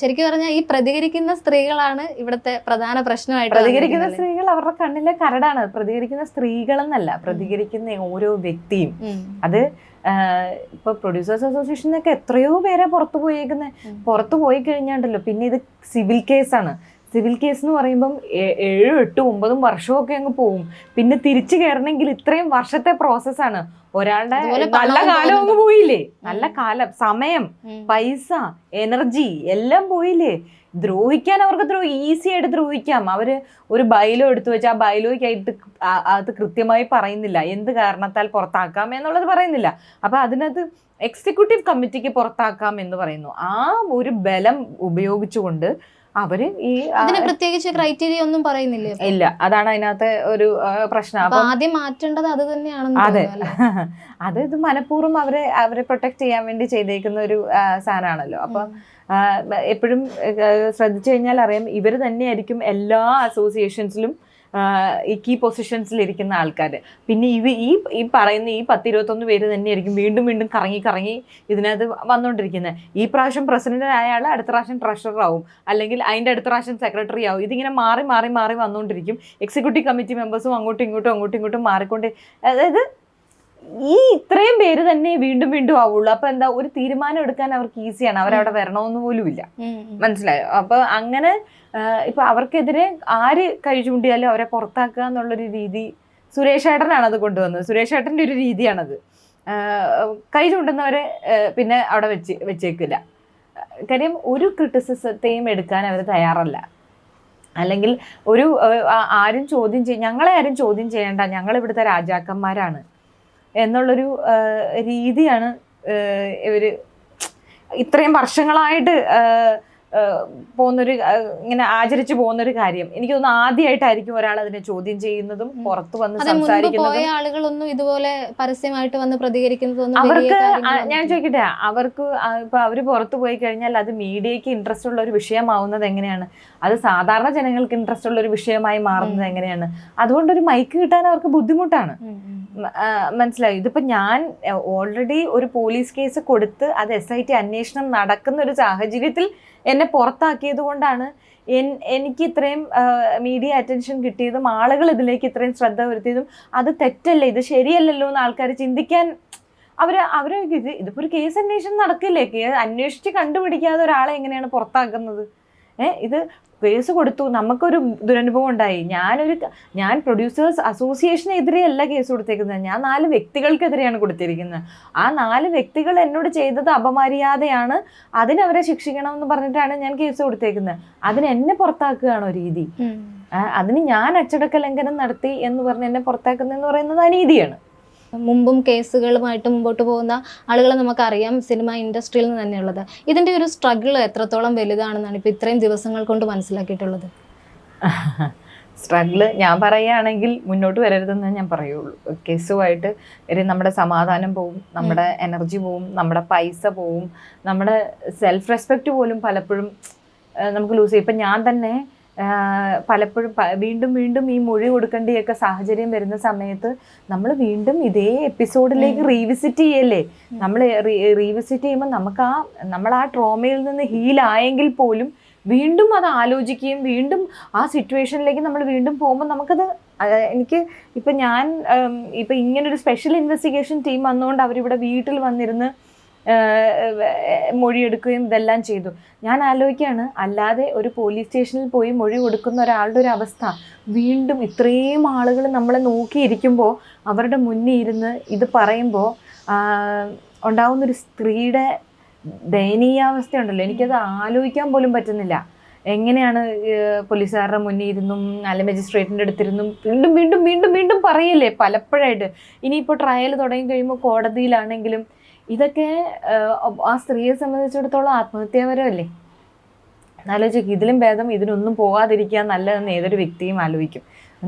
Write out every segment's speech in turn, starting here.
ശരിക്കും പറഞ്ഞാൽ ഈ പ്രതികരിക്കുന്ന സ്ത്രീകളാണ് ഇവിടുത്തെ പ്രധാന പ്രശ്നമായിട്ട്. പ്രതികരിക്കുന്ന സ്ത്രീകൾ അവരുടെ കണ്ണിലെ കരടാണ്. പ്രതികരിക്കുന്ന സ്ത്രീകളെന്നല്ല, പ്രതികരിക്കുന്ന ഓരോ വ്യക്തിയും. അത് ഇപ്പൊ പ്രൊഡ്യൂസേഴ്സ് അസോസിയേഷനൊക്കെ എത്രയോ പേരെ പുറത്തു പോയേക്കുന്നത്. പുറത്തു പോയി കഴിഞ്ഞാണ്ടല്ലോ പിന്നെ ഇത് സിവിൽ കേസാണ്. സിവിൽ കേസ് എന്ന് പറയുമ്പം 7, 8, 9 വർഷമൊക്കെ അങ്ങ് പോവും. പിന്നെ തിരിച്ചു കയറണമെങ്കിൽ ഇത്രയും വർഷത്തെ പ്രോസസ്സാണ്. ഒരാളുടെ നല്ല കാലം അങ്ങ് പോയില്ലേ, നല്ല കാലം, സമയം, പൈസ, എനർജി എല്ലാം പോയില്ലേ. ദ്രോഹിക്കാൻ അവർക്ക് ഈസി ആയിട്ട് ദ്രോഹിക്കാം. അവര് ഒരു ബൈലോ എടുത്തു വെച്ചാൽ ആ ബൈലോയ്ക്കായിട്ട് അത് കൃത്യമായി പറയുന്നില്ല എന്ത് കാരണത്താൽ പുറത്താക്കാം എന്നുള്ളത് പറയുന്നില്ല. അപ്പൊ അതിനകത്ത് എക്സിക്യൂട്ടീവ് കമ്മിറ്റിക്ക് പുറത്താക്കാം എന്ന് പറയുന്നു. ആ ഒരു ബലം ഉപയോഗിച്ചുകൊണ്ട് അവര് ഈ പ്രത്യേകിച്ച് ക്രൈറ്റീരിയ ഒന്നും പറയുന്നില്ല. ഇല്ല, അതാണ് അതിനകത്ത് ഒരു പ്രശ്നം. അപ്പൊ ആദ്യം മാറ്റേണ്ടത് അത് തന്നെയാണ്. അതെ, അത് ഇത് മനഃപൂർവ്വം അവരെ പ്രൊട്ടക്ട് ചെയ്യാൻ വേണ്ടി ചെയ്തേക്കുന്ന ഒരു സാധനമാണല്ലോ. അപ്പൊ എപ്പോഴും ശ്രദ്ധിച്ചു കഴിഞ്ഞാൽ അറിയാം, ഇവര് തന്നെയായിരിക്കും എല്ലാ അസോസിയേഷൻസിലും ഈ കീ പൊസിഷൻസിൽ ഇരിക്കുന്ന ആൾക്കാർ. പിന്നെ ഈ പറയുന്ന ഈ 10-21 പേര് തന്നെയായിരിക്കും വീണ്ടും വീണ്ടും കറങ്ങി ഇതിനകത്ത് വന്നുകൊണ്ടിരിക്കുന്നത്. ഈ പ്രാവശ്യം പ്രസിഡന്റ് ആയ ആൾ അടുത്ത പ്രാവശ്യം ട്രഷറർ ആവും, അല്ലെങ്കിൽ അതിൻ്റെ അടുത്ത പ്രാവശ്യം സെക്രട്ടറി ആവും. ഇതിങ്ങനെ മാറി വന്നുകൊണ്ടിരിക്കും. എക്സിക്യൂട്ടീവ് കമ്മിറ്റി മെമ്പേഴ്സും അങ്ങോട്ടും ഇങ്ങോട്ടും മാറിക്കൊണ്ട്, അതായത് ഈ ഇത്രയും പേര് തന്നെ വീണ്ടും ആവുള്ളൂ. അപ്പൊ എന്താ, ഒരു തീരുമാനം എടുക്കാൻ അവർക്ക് ഈസിയാണ്. അവരവിടെ വരണമെന്ന് പോലും ഇല്ല. മനസ്സിലായോ? അപ്പൊ അങ്ങനെ ഇപ്പൊ അവർക്കെതിരെ ആര് കൈ ചൂണ്ടിയാലും അവരെ പുറത്താക്കുക എന്നുള്ളൊരു രീതി സുരേഷ് ഏട്ടനാണ് അത് കൊണ്ടുവന്നത്. സുരേഷ് ഏട്ടൻ്റെ ഒരു രീതിയാണത്. കൈ ചൂണ്ടുന്നവരെ പിന്നെ അവിടെ വെച്ചേക്കില്ല. കാര്യം ഒരു ക്രിറ്റിസിസത്തെയും എടുക്കാൻ അവർ തയ്യാറല്ല. അല്ലെങ്കിൽ ഞങ്ങളെ ആരും ചോദ്യം ചെയ്യേണ്ട, ഞങ്ങൾ ഇവിടുത്തെ രാജാക്കന്മാരാണ് എന്നുള്ളൊരു രീതിയാണ് ഇവര് ഇത്രയും വർഷങ്ങളായിട്ട് ഇങ്ങനെ ആചരിച്ചു പോകുന്നൊരു കാര്യം. എനിക്ക് തോന്നുന്നു ആദ്യമായിട്ടായിരിക്കും ഒരാൾ അതിനെ ചോദ്യം ചെയ്യുന്നതും പുറത്തു വന്ന് സംസാരിക്കുന്നതും. ആളുകളൊന്നും ഇതുപോലെ പരസ്യമായിട്ട് വന്ന് പ്രതികരിക്കുന്നതൊന്നും അവർക്ക്, ഞാൻ ചോദിക്കട്ടെ, അവർക്ക് ഇപ്പൊ അവര് പുറത്തു പോയി കഴിഞ്ഞാൽ അത് മീഡിയക്ക് ഇൻട്രസ്റ്റ് ഉള്ള ഒരു വിഷയമാവുന്നത് എങ്ങനെയാണ്? അത് സാധാരണ ജനങ്ങൾക്ക് ഇൻട്രസ്റ്റ് ഉള്ള ഒരു വിഷയമായി മാറുന്നത് എങ്ങനെയാണ്? അതുകൊണ്ടൊരു മൈക്ക് കിട്ടാൻ അവർക്ക് ബുദ്ധിമുട്ടാണ്. മനസ്സിലായി? ഇതിപ്പോ ഞാൻ ഓൾറെഡി ഒരു പോലീസ് കേസ് കൊടുത്ത് അത് SIT അന്വേഷണം നടക്കുന്ന ഒരു സാഹചര്യത്തിൽ എന്നെ പുറത്താക്കിയത് കൊണ്ടാണ് എനിക്ക് ഇത്രയും മീഡിയ അറ്റൻഷൻ കിട്ടിയതും ആളുകൾ ഇതിലേക്ക് ഇത്രയും ശ്രദ്ധ വരുത്തിയതും. അത് തെറ്റല്ലേ, ഇത് ശരിയല്ലല്ലോ എന്ന് ആൾക്കാർ ചിന്തിക്കാൻ ഇതിപ്പോ ഒരു കേസ് അന്വേഷണം നടക്കില്ലേ? അന്വേഷിച്ച് കണ്ടുപിടിക്കാതെ ഒരാളെ എങ്ങനെയാണ് പുറത്താക്കുന്നത്? ഇത് കേസ് കൊടുത്തു, നമുക്കൊരു ദുരനുഭവം ഉണ്ടായി. ഞാൻ പ്രൊഡ്യൂസേഴ്സ് അസോസിയേഷനെതിരെയല്ല കേസ് കൊടുത്തേക്കുന്നത്, ഞാൻ 4 വ്യക്തികൾക്കെതിരെയാണ് കൊടുത്തിരിക്കുന്നത്. ആ 4 വ്യക്തികൾ എന്നോട് ചെയ്തത് അപമര്യാദയാണ്, അതിനവരെ ശിക്ഷിക്കണമെന്ന് പറഞ്ഞിട്ടാണ് ഞാൻ കേസ് കൊടുത്തേക്കുന്നത്. അതിന് എന്നെ പുറത്താക്കുകയാണോ രീതി? അതിന് ഞാൻ അച്ചടക്ക ലംഘനം നടത്തി എന്ന് പറഞ്ഞ് എന്നെ പുറത്താക്കുന്നതെന്ന് പറയുന്നത് അനീതിയാണ്. മുമ്പും കേസുകളുമായിട്ട് മുമ്പോട്ട് പോകുന്ന ആളുകളെ നമുക്കറിയാം, സിനിമ ഇൻഡസ്ട്രിയിൽ നിന്ന് തന്നെയുള്ളത്. ഇതിൻ്റെ ഒരു സ്ട്രഗിൾ എത്രത്തോളം വലുതാണെന്നാണ് ഇപ്പോൾ ഇത്രയും ദിവസങ്ങൾ കൊണ്ട് മനസ്സിലാക്കിയിട്ടുള്ളത്? സ്ട്രഗിള് ഞാൻ പറയുകയാണെങ്കിൽ മുന്നോട്ട് വരരുതെന്ന് ഞാൻ പറയുള്ളൂ. കേസുമായിട്ട് നമ്മുടെ സമാധാനം പോവും, നമ്മുടെ എനർജി പോവും, നമ്മുടെ പൈസ പോവും, നമ്മുടെ സെൽഫ് റെസ്പെക്റ്റ് പോലും പലപ്പോഴും നമുക്ക് ലൂസ് ചെയ്യും. ഇപ്പം ഞാൻ തന്നെ പലപ്പോഴും വീണ്ടും ഈ മൊഴി കൊടുക്കേണ്ടിയൊക്കെ സാഹചര്യം വരുന്ന സമയത്ത് നമ്മൾ വീണ്ടും ഇതേ എപ്പിസോഡിലേക്ക് റീവിസിറ്റ് ചെയ്യല്ലേ. നമ്മൾ റീവിസിറ്റ് ചെയ്യുമ്പോൾ നമ്മൾ ആ ട്രോമയിൽ നിന്ന് ഹീലായെങ്കിൽ പോലും വീണ്ടും അത് ആലോചിക്കുകയും വീണ്ടും ആ സിറ്റുവേഷനിലേക്ക് നമ്മൾ വീണ്ടും പോകുമ്പോൾ നമുക്കത് ഇപ്പം ഇങ്ങനൊരു സ്പെഷ്യൽ ഇൻവെസ്റ്റിഗേഷൻ ടീം വന്നുകൊണ്ട് അവരിവിടെ വീട്ടിൽ വന്നിരുന്ന് മൊഴിയെടുക്കുകയും ഇതെല്ലാം ചെയ്തു. ഞാൻ ആലോചിക്കുകയാണ്, അല്ലാതെ ഒരു പോലീസ് സ്റ്റേഷനിൽ പോയി മൊഴി കൊടുക്കുന്ന ഒരാളുടെ ഒരു അവസ്ഥ വീണ്ടും ഇത്രയും ആളുകൾ നമ്മളെ നോക്കിയിരിക്കുമ്പോൾ അവരുടെ മുന്നിൽ ഇരുന്ന് ഇത് പറയുമ്പോൾ ഉണ്ടാവുന്നൊരു സ്ത്രീയുടെ ദയനീയാവസ്ഥയുണ്ടല്ലോ, എനിക്കത് ആലോചിക്കാൻ പോലും പറ്റുന്നില്ല. എങ്ങനെയാണ് പോലീസുകാരുടെ മുന്നിൽ ഇരുന്നും അല്ല മജിസ്ട്രേറ്റിൻ്റെ അടുത്തിരുന്നും വീണ്ടും പറയല്ലേ പലപ്പോഴായിട്ട്. ഇനിയിപ്പോൾ ട്രയൽ തുടങ്ങി കഴിയുമ്പോൾ കോടതിയിലാണെങ്കിലും ഇതൊക്കെ ആ സ്ത്രീയെ സംബന്ധിച്ചിടത്തോളം ആത്മഹത്യാപരമല്ലേ? ആലോചിക്കും. ഇതിലും ഭേദം ഇതിനൊന്നും പോകാതിരിക്കാൻ നല്ലതെന്ന് ഏതൊരു വ്യക്തിയും ആലോചിക്കും.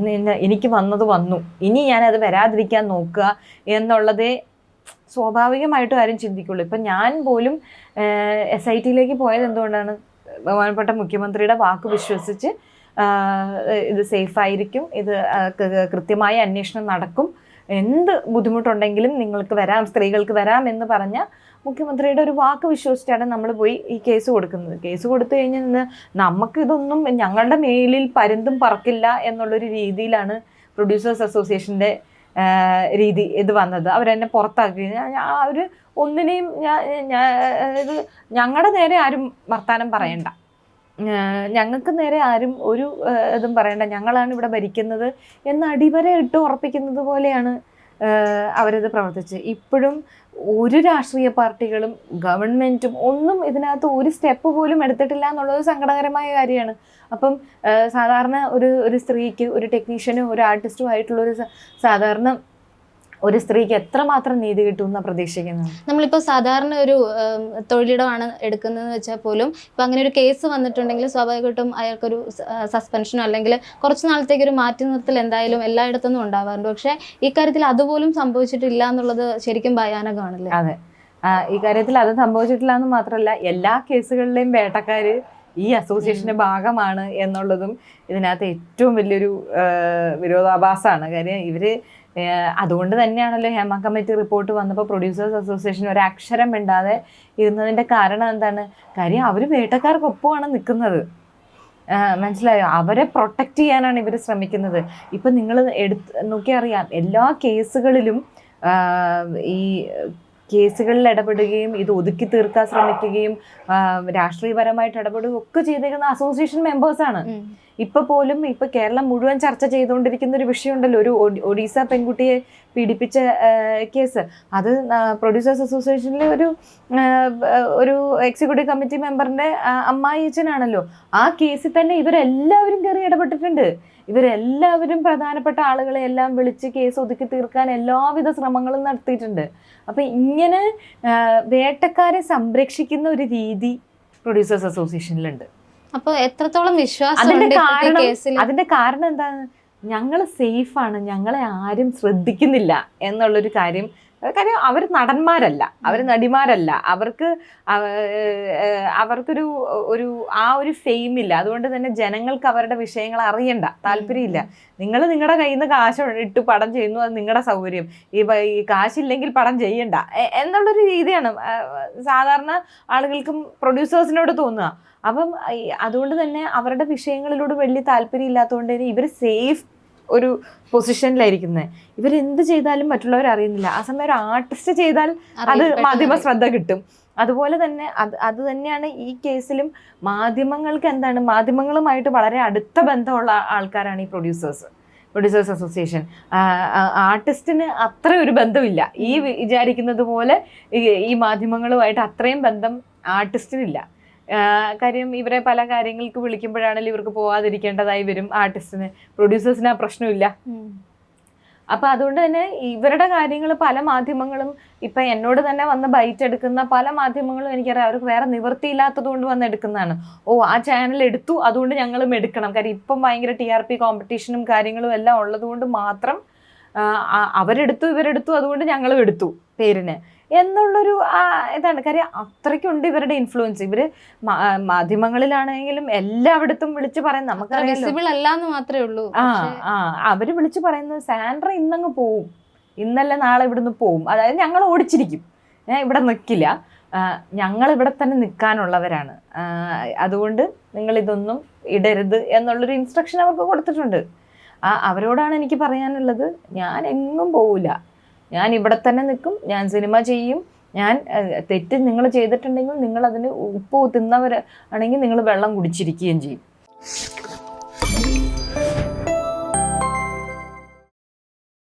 എനിക്ക് വന്നു, ഇനി ഞാനത് വരാതിരിക്കാൻ നോക്കുക എന്നുള്ളതേ സ്വാഭാവികമായിട്ടും ആരും ചിന്തിക്കുള്ളൂ. ഇപ്പം ഞാൻ പോലും SITയിലേക്ക് പോയത് എന്തുകൊണ്ടാണ്? ബഹുമാനപ്പെട്ട മുഖ്യമന്ത്രിയുടെ വാക്ക് വിശ്വസിച്ച് ഇത് സേഫായിരിക്കും, ഇത് കൃത്യമായ അന്വേഷണം നടക്കും, എന്ത് ബുദ്ധിമുട്ടുണ്ടെങ്കിലും നിങ്ങൾക്ക് വരാം, സ്ത്രീകൾക്ക് വരാം എന്ന് പറഞ്ഞ മുഖ്യമന്ത്രിയുടെ ഒരു വാക്ക് വിശ്വസിച്ചാണ് നമ്മൾ പോയി ഈ കേസ് കൊടുക്കുന്നത്. കേസ് കൊടുത്തു കഴിഞ്ഞാൽ നമുക്കിതൊന്നും ഞങ്ങളുടെ മേലിൽ പരുന്തും പറക്കില്ല എന്നുള്ളൊരു രീതിയിലാണ് പ്രൊഡ്യൂസേഴ്സ് അസോസിയേഷൻ്റെ രീതി ഇത് വന്നത്. അവരെന്നെ പുറത്താക്കി. ഒരു ഒന്നിനെയും ഇത് ഞങ്ങളുടെ നേരെ ആരും വർത്താനം പറയണ്ട, ഞങ്ങൾക്ക് നേരെ ആരും ഒരു ഇതും പറയണ്ട, ഞങ്ങളാണ് ഇവിടെ ഭരിക്കുന്നത് എന്ന് അടിവര ഇട്ട് ഉറപ്പിക്കുന്നത് പോലെയാണ് അവരിത് പ്രവർത്തിച്ച്. ഇപ്പോഴും ഒരു രാഷ്ട്രീയ പാർട്ടികളും ഗവൺമെൻറ്റും ഒന്നും ഇതിനകത്ത് ഒരു സ്റ്റെപ്പ് പോലും എടുത്തിട്ടില്ല എന്നുള്ളത് സങ്കടകരമായ കാര്യമാണ്. അപ്പം സാധാരണ ഒരു സ്ത്രീക്ക്, ഒരു ടെക്നീഷ്യനും ഒരു ആർട്ടിസ്റ്റും ആയിട്ടുള്ളൊരു സാധാരണ ഒരു സ്ത്രീക്ക് എത്രമാത്രം നീതി കിട്ടുമെന്നാണ് പ്രതീക്ഷിക്കുന്നത്. നമ്മളിപ്പോൾ സാധാരണ ഒരു തൊഴിലിടമാണ് എടുക്കുന്നതെന്ന് വെച്ചാൽ പോലും ഇപ്പം അങ്ങനെ ഒരു കേസ് വന്നിട്ടുണ്ടെങ്കിൽ സ്വാഭാവികമായിട്ടും അയാൾക്കൊരു സസ്പെൻഷനോ അല്ലെങ്കിൽ കുറച്ച് നാളത്തേക്ക് ഒരു മാറ്റി നിർത്തൽ എന്തായാലും എല്ലായിടത്തുനിന്നും ഉണ്ടാവാറുണ്ട്. പക്ഷേ ഈ കാര്യത്തിൽ അതുപോലും സംഭവിച്ചിട്ടില്ല എന്നുള്ളത് ശരിക്കും ഭയാനകമാണല്ലേ? അതെ, ഈ കാര്യത്തിൽ അത് സംഭവിച്ചിട്ടില്ല എന്ന് മാത്രമല്ല, എല്ലാ കേസുകളിലെയും വേട്ടക്കാര് ഈ അസോസിയേഷന്റെ ഭാഗമാണ് എന്നുള്ളതും ഇതിനകത്ത് ഏറ്റവും വലിയൊരു വിരോധാഭാസമാണ്. കാര്യം ഇവര് അതുകൊണ്ട് തന്നെയാണല്ലോ ഹേമ കമ്മിറ്റി റിപ്പോർട്ട് വന്നപ്പോൾ പ്രൊഡ്യൂസേഴ്സ് അസോസിയേഷൻ ഒരു അക്ഷരം മിണ്ടാതെ ഇരുന്നതിൻ്റെ കാരണം എന്താണ്? കാര്യം അവർ വേട്ടക്കാർക്കൊപ്പമാണ് നിൽക്കുന്നത്. മനസ്സിലായോ? അവരെ പ്രൊട്ടക്റ്റ് ചെയ്യാനാണ് ഇവർ ശ്രമിക്കുന്നത്. ഇപ്പം നിങ്ങൾ നോക്കിയറിയാം, എല്ലാ കേസുകളിലും ഈ കേസുകളിൽ ഇടപെടുകയും ഇത് ഒതുക്കി തീർക്കാൻ ശ്രമിക്കുകയും രാഷ്ട്രീയപരമായിട്ട് ഇടപെടുകയും ഒക്കെ ചെയ്തേക്കുന്ന അസോസിയേഷൻ മെമ്പേഴ്സാണ്. ഇപ്പൊ പോലും കേരളം മുഴുവൻ ചർച്ച ചെയ്തുകൊണ്ടിരിക്കുന്ന ഒരു വിഷയമുണ്ടല്ലോ, ഒരു ഒഡീസ പെൺകുട്ടിയെ പീഡിപ്പിച്ച കേസ്. അത് പ്രൊഡ്യൂസേഴ്സ് അസോസിയേഷനിലെ ഒരു എക്സിക്യൂട്ടീവ് കമ്മിറ്റി മെമ്പറിന്റെ അമ്മായിയച്ഛനാണല്ലോ. ആ കേസിൽ തന്നെ ഇവരെല്ലാവരും കയറി ഇടപെട്ടിട്ടുണ്ട്. ഇവരെല്ലാവരും പ്രധാനപ്പെട്ട ആളുകളെ എല്ലാം വിളിച്ച് കേസ് ഒതുക്കി തീർക്കാൻ എല്ലാവിധ ശ്രമങ്ങളും നടത്തിയിട്ടുണ്ട്. അപ്പൊ ഇങ്ങനെ വേട്ടക്കാരെ സംരക്ഷിക്കുന്ന ഒരു രീതി പ്രൊഡ്യൂസേഴ്സ് അസോസിയേഷനിലുണ്ട്. അപ്പൊ എത്രത്തോളം വിശ്വാസം? അതിന്റെ കാരണം എന്താണ്? ഞങ്ങൾ സേഫാണ്, ഞങ്ങളെ ആരും ശ്രദ്ധിക്കുന്നില്ല എന്നുള്ളൊരു കാര്യം. അവർ നടന്മാരല്ല, അവർ നടിമാരല്ല, അവർക്കൊരു ഫെയിമില്ല. അതുകൊണ്ട് തന്നെ ജനങ്ങൾക്ക് അവരുടെ വിഷയങ്ങൾ അറിയണ്ട, താല്പര്യമില്ല. നിങ്ങൾ നിങ്ങളുടെ കയ്യിൽ നിന്ന് കാശ് ഇട്ട് പടം ചെയ്യുന്നു, അത് നിങ്ങളുടെ സൗകര്യം. ഈ കാശില്ലെങ്കിൽ പടം ചെയ്യണ്ട എന്നുള്ളൊരു രീതിയാണ് സാധാരണ ആളുകൾക്കും പ്രൊഡ്യൂസേഴ്സിനോട് തോന്നുക. അപ്പം അതുകൊണ്ട് തന്നെ അവരുടെ വിഷയങ്ങളിലൂടെ വലിയ താല്പര്യം ഇല്ലാത്തതുകൊണ്ട് തന്നെ ഇവർ സേഫ് ഒരു പൊസിഷനിലായിരിക്കുന്നത്. ഇവരെന്ത് ചെയ്താലും മറ്റുള്ളവർ അറിയുന്നില്ല. ആ സമയം ഒരു ആർട്ടിസ്റ്റ് ചെയ്താൽ അത് മാധ്യമ ശ്രദ്ധ കിട്ടും. അതുപോലെ തന്നെ അത് തന്നെയാണ് ഈ കേസിലും. മാധ്യമങ്ങൾക്ക് എന്താണ്, മാധ്യമങ്ങളുമായിട്ട് വളരെ അടുത്ത ബന്ധമുള്ള ആൾക്കാരാണ് ഈ പ്രൊഡ്യൂസേഴ്സ് അസോസിയേഷൻ. ആർട്ടിസ്റ്റിന് അത്ര ഒരു ബന്ധമില്ല. ഈ വിചാരിക്കുന്നത് പോലെ ഈ മാധ്യമങ്ങളുമായിട്ട് അത്രയും ബന്ധം ആർട്ടിസ്റ്റിനില്ല. കാര്യം ഇവരെ പല കാര്യങ്ങൾക്ക് വിളിക്കുമ്പോഴാണെങ്കിലും ഇവർക്ക് പോവാതിരിക്കേണ്ടതായി വരും ആർട്ടിസ്റ്റിന്. പ്രൊഡ്യൂസേഴ്സിന് ആ പ്രശ്നമില്ല. അപ്പൊ അതുകൊണ്ട് തന്നെ ഇവരുടെ കാര്യങ്ങൾ പല മാധ്യമങ്ങളും, ഇപ്പൊ എന്നോട് തന്നെ വന്ന് ബൈറ്റ് എടുക്കുന്ന പല മാധ്യമങ്ങളും എനിക്കറിയാം, അവർക്ക് വേറെ നിവൃത്തിയില്ലാത്തത് കൊണ്ട് വന്ന് എടുക്കുന്നതാണ്. ആ ചാനൽ എടുത്തു, അതുകൊണ്ട് ഞങ്ങളും എടുക്കണം. കാര്യം ഇപ്പം ഭയങ്കര TRP കോമ്പറ്റീഷനും കാര്യങ്ങളും എല്ലാം ഉള്ളത് കൊണ്ട് മാത്രം അവരെടുത്തു, ഇവരെടുത്തു, അതുകൊണ്ട് ഞങ്ങളും എടുത്തു പേരിന് എന്നുള്ളൊരു ഇതാണ്. കാര്യം അത്രയ്ക്കുണ്ട് ഇവരുടെ ഇൻഫ്ലുവൻസ്. ഇവര് മാധ്യമങ്ങളിലാണെങ്കിലും എല്ലായിടത്തും വിളിച്ചു പറയുന്നത് നമുക്കറിയാം മാത്രമേ ഉള്ളൂ. അവര് വിളിച്ചു പറയുന്നത് സാൻഡ്ര ഇന്നങ്ങ് പോവും, ഇന്നല്ല നാളെ ഇവിടുന്ന് പോവും. അതായത് ഞങ്ങൾ ഓടിച്ചിരിക്കും, ഇവിടെ നിൽക്കില്ല, ഞങ്ങൾ ഇവിടെ തന്നെ നിൽക്കാനുള്ളവരാണ്, അതുകൊണ്ട് നിങ്ങൾ ഇതൊന്നും ഇടരുത് എന്നുള്ളൊരു ഇൻസ്ട്രക്ഷൻ അവർക്ക് കൊടുത്തിട്ടുണ്ട്. അവരോടാണ് എനിക്ക് പറയാനുള്ളത്, ഞാൻ എങ്ങും പോവില്ല, ഞാൻ ഇവിടെ തന്നെ നിൽക്കും, ഞാൻ സിനിമ ചെയ്യും. ഞാൻ തെറ്റ് നിങ്ങൾ ചെയ്തിട്ടുണ്ടെങ്കിൽ നിങ്ങൾ അതിന് ഉപ്പ് തിന്നവരാണെങ്കിൽ നിങ്ങൾ വെള്ളം കുടിച്ചിരിക്കുകയും ചെയ്യും.